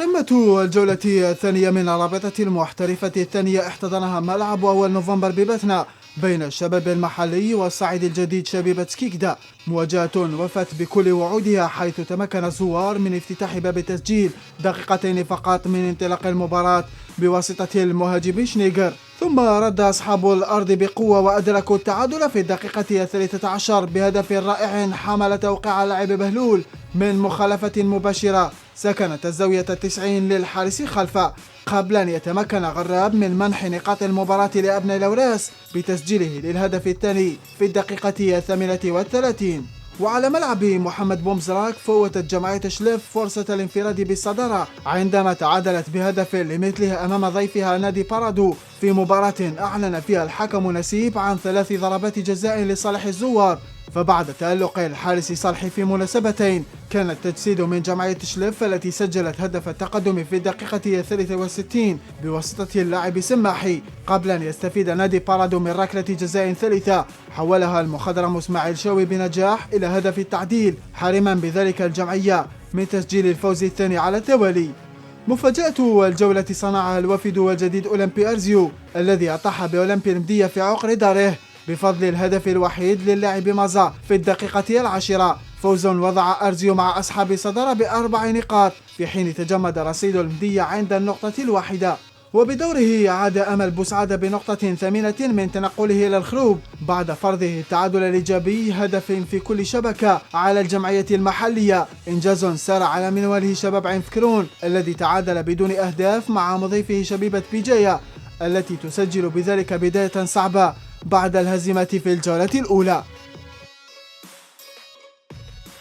قمة الجولة الثانية من الرابطة المحترفة الثانية احتضنها ملعب أول نوفمبر ببثنا بين الشباب المحلي والصعيد الجديد شبيبة كيكدا. مواجهة وفت بكل وعودها، حيث تمكن الزوار من افتتاح باب التسجيل دقيقتين فقط من انطلاق المباراة بواسطة المهاجم شنيغر، ثم رد أصحاب الأرض بقوة وأدركوا التعادل في الدقيقة 13 بهدف رائع حمل توقيع لاعب بهلول من مخالفة مباشرة سكنت الزاوية 90 للحارس خلفه، قبل أن يتمكن غراب من منح نقاط المباراة لأبناء لوراس بتسجيله للهدف الثاني في الدقيقة 38. وعلى ملعب محمد بومزراك فوتت جمعية شليف فرصة الانفراد بالصدارة عندما تعادلت بهدف لمثلها أمام ضيفها نادي بارادو في مباراة أعلن فيها الحكم نسيب عن 3 ضربات جزاء لصالح الزوار. فبعد تألق الحارس صالحي في مناسبتين، كان التجسيد من جمعية شليف التي سجلت هدف التقدم في الدقيقة 63 بواسطة اللاعب سماحي، قبل أن يستفيد نادي بارادو من ركلة جزاء ثالثة حولها المخضرم اسماعيل شاوي بنجاح إلى هدف التعديل، حارما بذلك الجمعية من تسجيل الفوز الثاني على التوالي. مفاجأة الجولة صنعها الوافد والجديد أولمبي أرزيو الذي أطاح بأولمبي المدية في عقر داره بفضل الهدف الوحيد للاعب مازا في الدقيقة 10. فوز وضع أرزيو مع أصحاب صدارة ب4 نقاط، في حين تجمد رصيد المدية عند النقطة الواحدة. وبدوره عاد أمل بوسعادة بنقطة ثمينة من تنقله إلى الخروج بعد فرضه التعادل الإيجابي هدف في كل شبكة على الجمعية المحلية، إنجاز سار على منواله شباب عين فكرون الذي تعادل بدون أهداف مع مضيفه شبيبة بيجايا التي تسجل بذلك بداية صعبة بعد الهزيمة في الجولة الأولى.